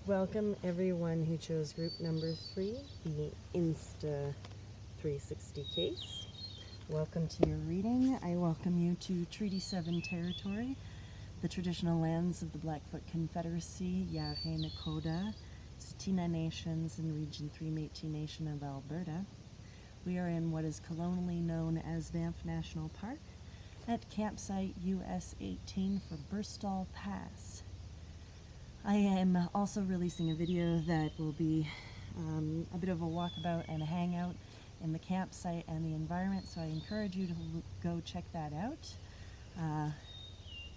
Welcome everyone who chose group number 3, the Insta 360 case. Welcome to your reading. I welcome you to Treaty 7 territory, the traditional lands of the Blackfoot Confederacy, Yahe Nakota, Tsuut'ina Nations, and Region 3 Métis Nation of Alberta. We are in what is colonially known as Banff National Park at campsite US18 for Burstall Pass. I am also releasing a video that will be a bit of a walkabout and a hangout in the campsite and the environment, so I encourage you to go check that out.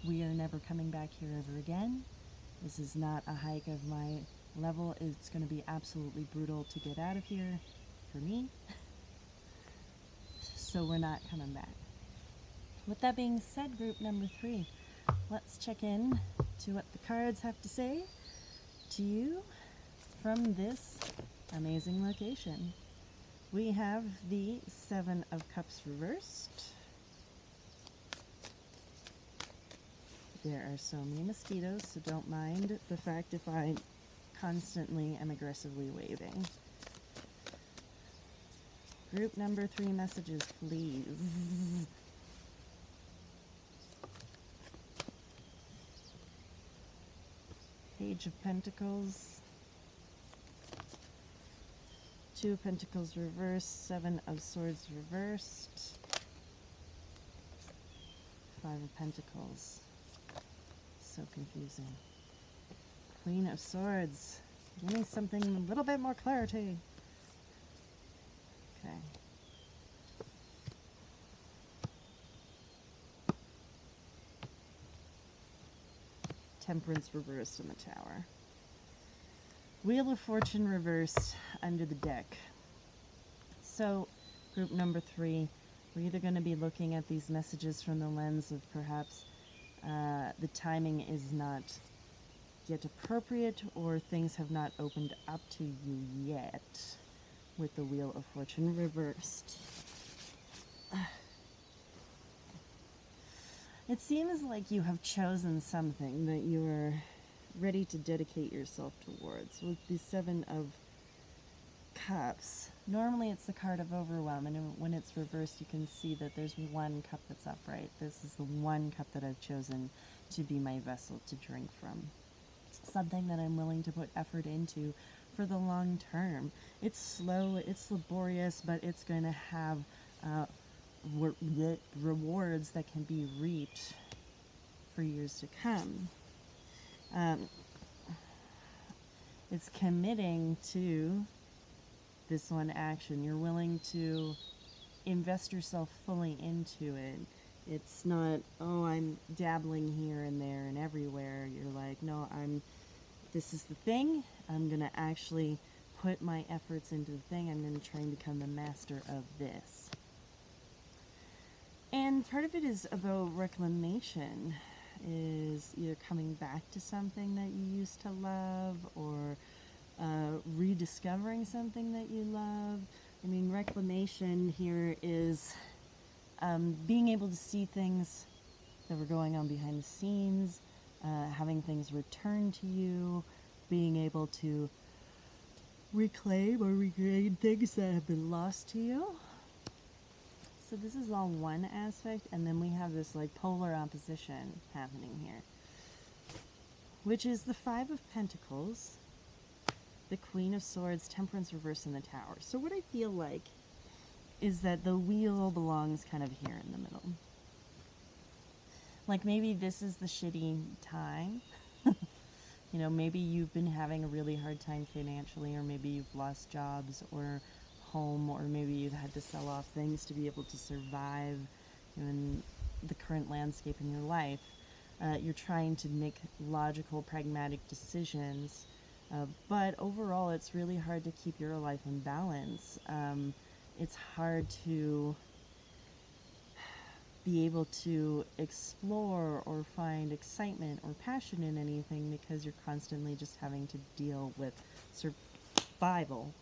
We are never coming back here ever again. This is not a hike of my level. It's going to be absolutely brutal to get out of here for me, so we're not coming back. With that being said, group number 3, let's check in to what the cards have to say to you from this amazing location. We have the 7 of Cups reversed. There are so many mosquitoes, so don't mind the fact if I constantly am aggressively waving. Group number 3 messages, please. Page of Pentacles, 2 of Pentacles reversed, 7 of Swords reversed, 5 of Pentacles. So confusing. Queen of Swords. Give me something a little bit more clarity. Okay. Temperance reversed in the Tower. Wheel of Fortune reversed under the deck. So, group number 3, we're either going to be looking at these messages from the lens of perhaps the timing is not yet appropriate, or things have not opened up to you yet with the Wheel of Fortune reversed. It seems like you have chosen something that you are ready to dedicate yourself towards. With the 7 of Cups, normally it's the card of overwhelm, and when it's reversed you can see that there's 1 cup that's upright. This is the 1 cup that I've chosen to be my vessel to drink from. Something that I'm willing to put effort into for the long term. It's slow, it's laborious, but it's going to have rewards that can be reaped for years to come. It's committing to this one action. You're willing to invest yourself fully into it. It's not, oh, I'm dabbling here and there and everywhere. You're like, no, this is the thing. I'm going to actually put my efforts into the thing. I'm going to try and become the master of this. And part of it is about reclamation, is either coming back to something that you used to love, or rediscovering something that you love. I mean, reclamation here is being able to see things that were going on behind the scenes, having things returned to you, being able to reclaim or regain things that have been lost to you. So this is all one aspect, and then we have this like polar opposition happening here, which is the 5 of Pentacles, the Queen of Swords, Temperance reversed in the Tower. So what I feel like is that the wheel belongs kind of here in the middle. Like maybe this is the shitty time. You know, maybe you've been having a really hard time financially, or maybe you've lost jobs or home, or maybe you've had to sell off things to be able to survive in the current landscape in your life. You're trying to make logical, pragmatic decisions, but overall it's really hard to keep your life in balance. It's hard to be able to explore or find excitement or passion in anything, because you're constantly just having to deal with survival.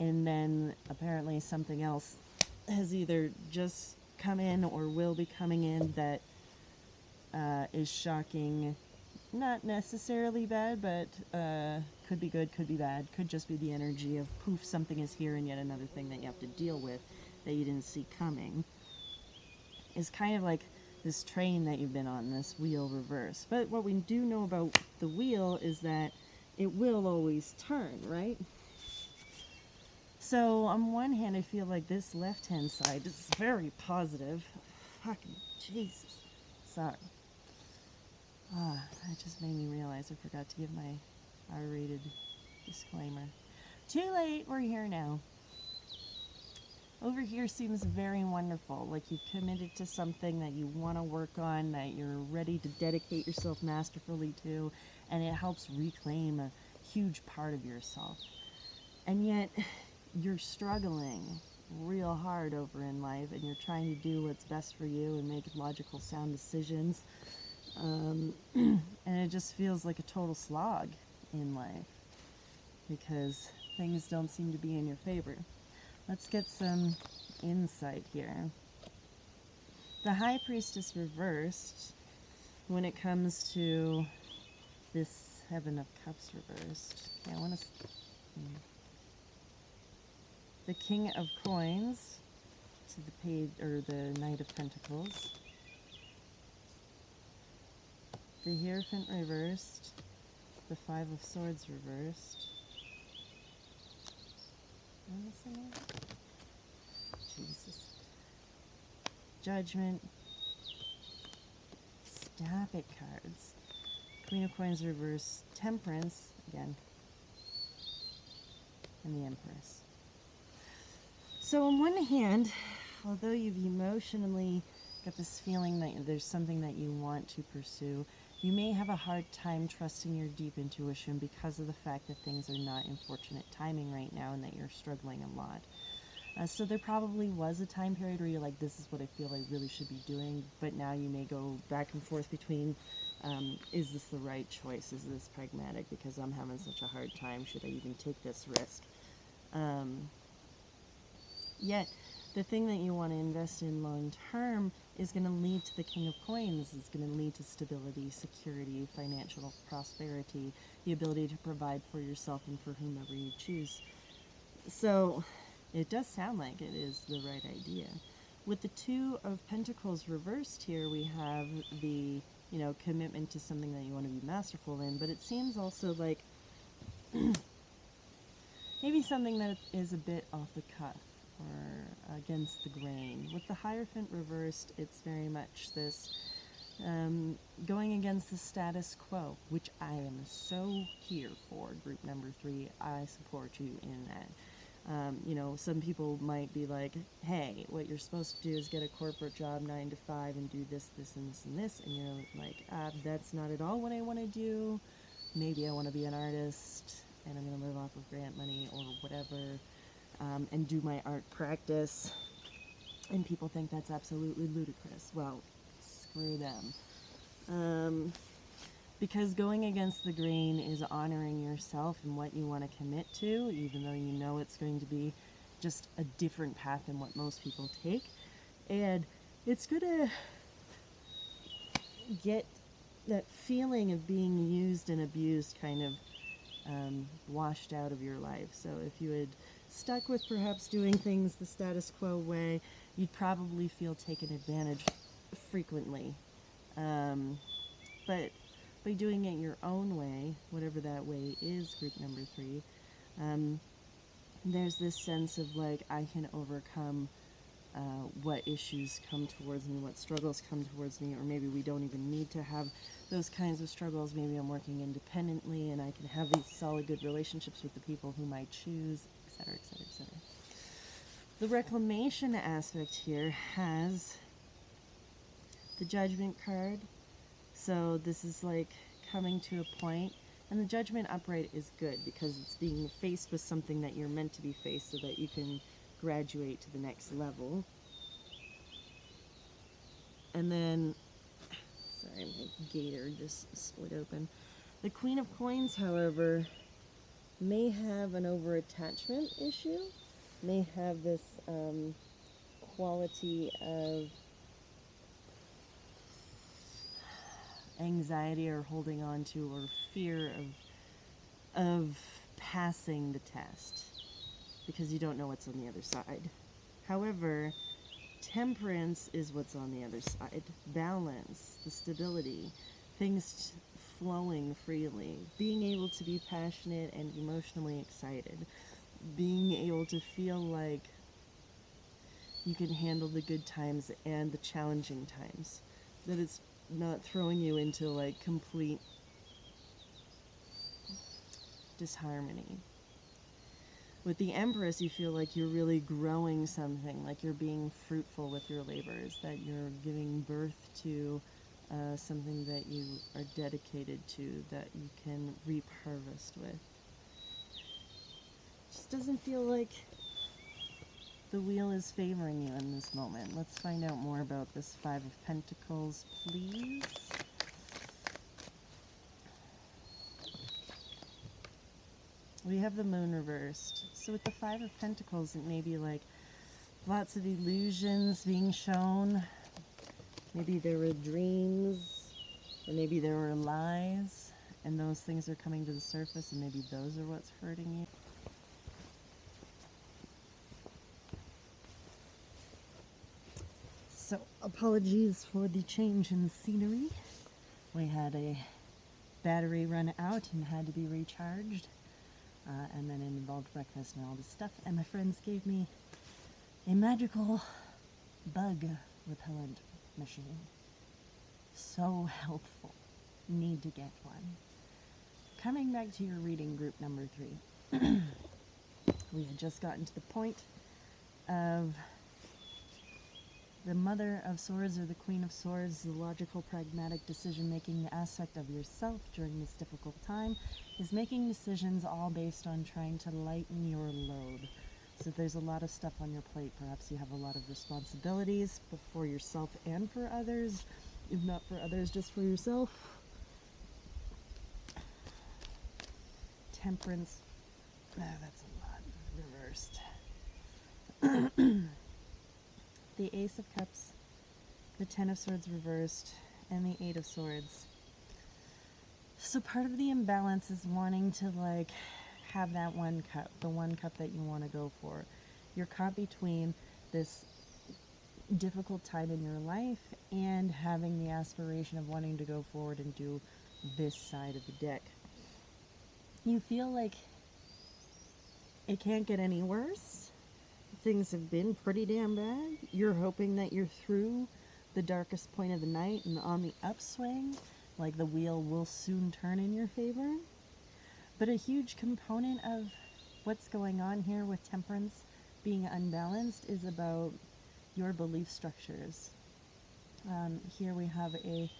And then apparently something else has either just come in or will be coming in that is shocking. Not necessarily bad, but could be good, could be bad. Could just be the energy of poof, something is here, and yet another thing that you have to deal with that you didn't see coming. Is kind of like this train that you've been on, this wheel reverse. But what we do know about the wheel is that it will always turn, right? So on one hand, I feel like this left-hand side is very positive. Fucking Jesus. Sorry. That just made me realize I forgot to give my R-rated disclaimer. Too late, we're here now. Over here seems very wonderful, like you've committed to something that you want to work on, that you're ready to dedicate yourself masterfully to, and it helps reclaim a huge part of yourself. And yet, you're struggling real hard over in life, and you're trying to do what's best for you and make logical, sound decisions. And it just feels like a total slog in life because things don't seem to be in your favor. Let's get some insight here. The High Priestess reversed, when it comes to this Seven of Cups reversed. Okay, I want to... The King of Coins to the Page, or the Knight of Pentacles. The Hierophant reversed, the Five of Swords reversed. Am I missing one? Jesus. Judgment. Stop it cards. Queen of Coins reversed, Temperance, again, and the Empress. So on one hand, although you've emotionally got this feeling that there's something that you want to pursue, you may have a hard time trusting your deep intuition because of the fact that things are not in fortunate timing right now and that you're struggling a lot. So there probably was a time period where you're like, this is what I feel I really should be doing, but now you may go back and forth between, is this the right choice? Is this pragmatic? Because I'm having such a hard time. Should I even take this risk? Yet, the thing that you want to invest in long term is going to lead to the King of Coins. It's going to lead to stability, security, financial prosperity, the ability to provide for yourself and for whomever you choose. So, it does sound like it is the right idea. With the Two of Pentacles reversed here, we have the, commitment to something that you want to be masterful in, but it seems also like maybe something that is a bit off the cuff or against the grain. With the Hierophant reversed, it's very much this going against the status quo, which I am so here for, group number 3. I support you in that. Some people might be like, hey, what you're supposed to do is get a corporate job 9 to 5 and do this, this, and this, and this. And you're like, that's not at all what I want to do. Maybe I want to be an artist and I'm going to live off of grant money or whatever, and do my art practice. And people think that's absolutely ludicrous. Well, screw them. Because going against the grain is honoring yourself and what you want to commit to, even though you know it's going to be just a different path than what most people take. And it's going to get that feeling of being used and abused kind of washed out of your life. So if you had stuck with perhaps doing things the status quo way, you'd probably feel taken advantage frequently. But by doing it your own way, whatever that way is, group number 3, there's this sense of like, I can overcome what issues come towards me, what struggles come towards me, or maybe we don't even need to have those kinds of struggles. Maybe I'm working independently and I can have these solid, good relationships with the people whom I choose, etc., etc., etc. The reclamation aspect here has the Judgment card. So this is like coming to a point, and the Judgment upright is good because it's being faced with something that you're meant to be faced so that you can graduate to the next level. And then, sorry, my gator just split open. The Queen of Coins, however, may have an over-attachment issue, may have this quality of anxiety or holding on to or fear of passing the test because you don't know what's on the other side. However, temperance is what's on the other side. Balance, the stability, things flowing freely, being able to be passionate and emotionally excited, being able to feel like you can handle the good times and the challenging times, that it's not throwing you into like complete disharmony. With the Empress, you feel like you're really growing something, like you're being fruitful with your labors, that you're giving birth to something that you are dedicated to, that you can reap harvest with. Just doesn't feel like the wheel is favoring you in this moment. Let's find out more about this Five of Pentacles, please. We have the Moon reversed. So with the Five of Pentacles, it may be like lots of illusions being shown. Maybe there were dreams, or maybe there were lies, and those things are coming to the surface, and maybe those are what's hurting you. So, apologies for the change in scenery. We had a battery run out and had to be recharged. And then it involved breakfast and all this stuff. And my friends gave me a magical bug repellent machine. So helpful. Need to get one. Coming back to your reading, group number 3. We had just gotten to the point of the Mother of Swords or the Queen of Swords, the logical, pragmatic decision-making aspect of yourself during this difficult time is making decisions all based on trying to lighten your load. So there's a lot of stuff on your plate. Perhaps you have a lot of responsibilities for yourself and for others. If not for others, just for yourself. Temperance. That's a lot reversed. The Ace of Cups, the Ten of Swords reversed, and the Eight of Swords. So part of the imbalance is wanting to like have that one cup, the one cup that you want to go for. You're caught between this difficult time in your life and having the aspiration of wanting to go forward and do this side of the deck. You feel like it can't get any worse. Things have been pretty damn bad. You're hoping that you're through the darkest point of the night and on the upswing, like the wheel will soon turn in your favor. But a huge component of what's going on here with temperance being unbalanced is about your belief structures. Here we have a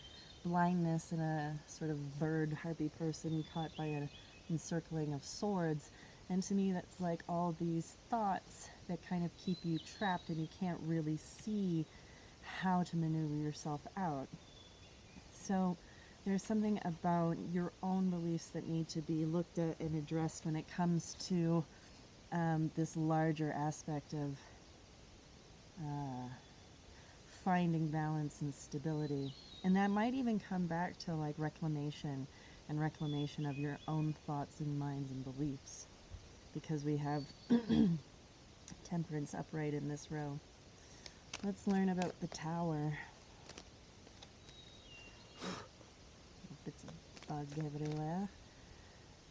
blindness and a sort of bird harpy person caught by an encircling of swords. And to me, that's like all these thoughts that kind of keep you trapped and you can't really see how to maneuver yourself out. So there's something about your own beliefs that need to be looked at and addressed when it comes to this larger aspect of finding balance and stability. And that might even come back to like reclamation of your own thoughts and minds and beliefs. Because we have temperance upright in this row. Let's learn about the Tower. Bits of bug everywhere.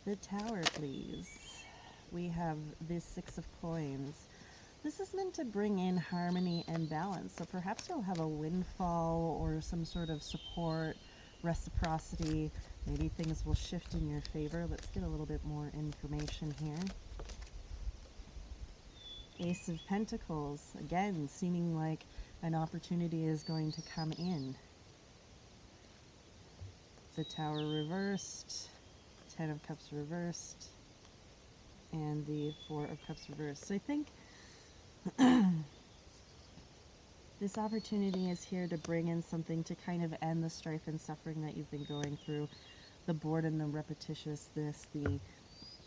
The Tower, please. We have this Six of Coins. This is meant to bring in harmony and balance. So perhaps you'll have a windfall or some sort of support, reciprocity. Maybe things will shift in your favor. Let's get a little bit more information here. Ace of Pentacles, again, seeming like an opportunity is going to come in. The Tower reversed, Ten of Cups reversed, and the Four of Cups reversed. So I think this opportunity is here to bring in something to kind of end the strife and suffering that you've been going through. The boredom, the repetitiousness, the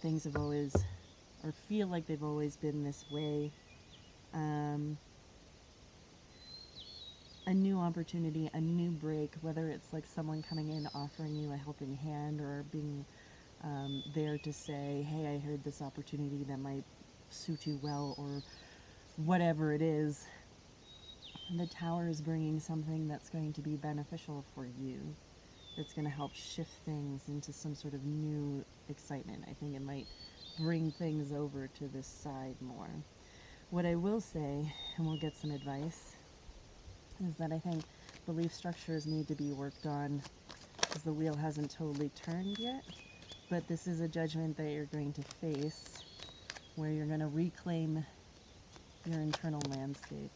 things have always, or feel like they've always been this way. a new opportunity, a new break, whether it's like someone coming in offering you a helping hand or being there to say, hey, I heard this opportunity that might suit you well, or whatever it is. The Tower is bringing something that's going to be beneficial for you, that's going to help shift things into some sort of new excitement. I think it might bring things over to this side more. What I will say, and we'll get some advice, is that I think belief structures need to be worked on because the wheel hasn't totally turned yet, but this is a judgment that you're going to face where you're going to reclaim your internal landscape.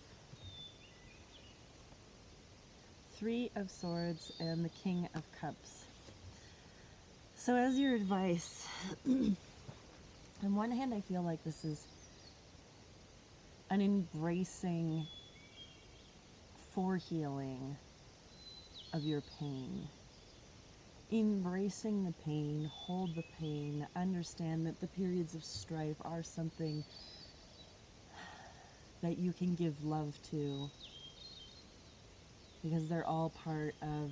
Three of Swords and the King of Cups. So as your advice, on one hand, I feel like this is an embracing for healing of your pain. Embracing the pain, hold the pain, understand that the periods of strife are something that you can give love to, because they're all part of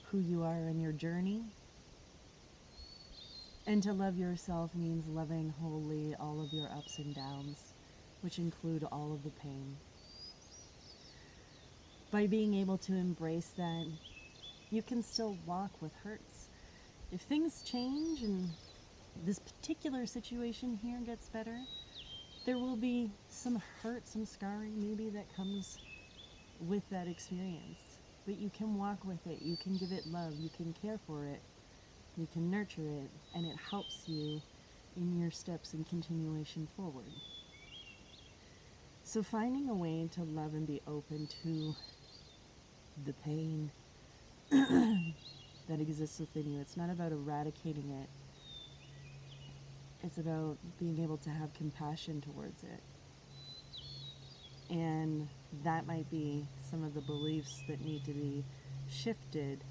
who you are in your journey. And to love yourself means loving wholly all of your ups and downs, which include all of the pain. By being able to embrace that, you can still walk with hurts. If things change and this particular situation here gets better, there will be some hurt, some scarring maybe that comes with that experience. But you can walk with it, you can give it love, you can care for it, you can nurture it, and it helps you in your steps and continuation forward. So finding a way to love and be open to the pain that exists within you. It's not about eradicating it. It's about being able to have compassion towards it. And that might be some of the beliefs that need to be shifted.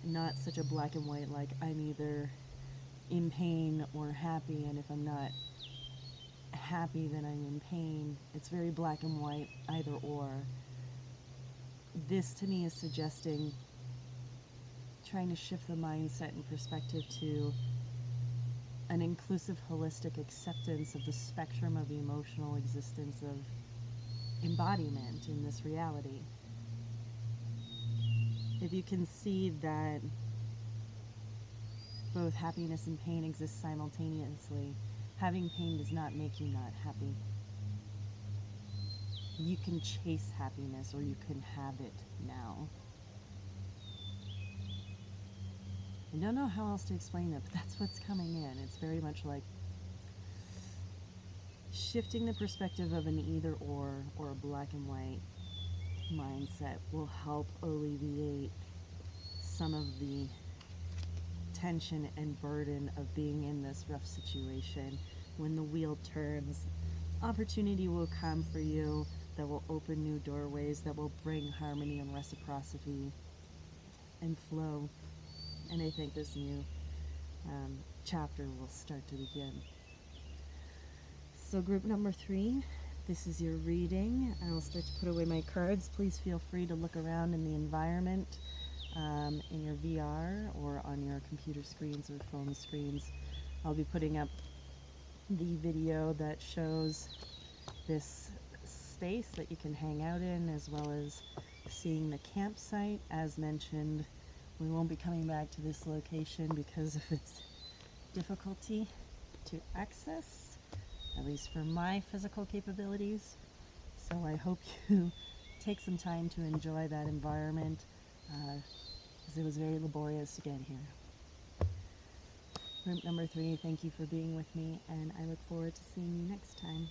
Not such a black and white, like I'm either in pain or happy, and if I'm not happy then I'm in pain. It's very black and white, either or. This to me is suggesting trying to shift the mindset and perspective to an inclusive, holistic acceptance of the spectrum of emotional existence of embodiment in this reality. If you can see that both happiness and pain exist simultaneously, having pain does not make you not happy. You can chase happiness or you can have it now. I don't know how else to explain it, but that's what's coming in. It's very much like shifting the perspective of an either or a black and white mindset will help alleviate some of the tension and burden of being in this rough situation. When the wheel turns, opportunity will come for you that will open new doorways, that will bring harmony and reciprocity and flow. And I think this new chapter will start to begin. So group number 3, this is your reading. I'll start to put away my cards. Please feel free to look around in the environment, in your VR or on your computer screens or phone screens. I'll be putting up the video that shows this space that you can hang out in, as well as seeing the campsite. As mentioned, we won't be coming back to this location because of its difficulty to access, at least for my physical capabilities. So I hope you take some time to enjoy that environment, because it was very laborious to get here. Group number 3, thank you for being with me, and I look forward to seeing you next time.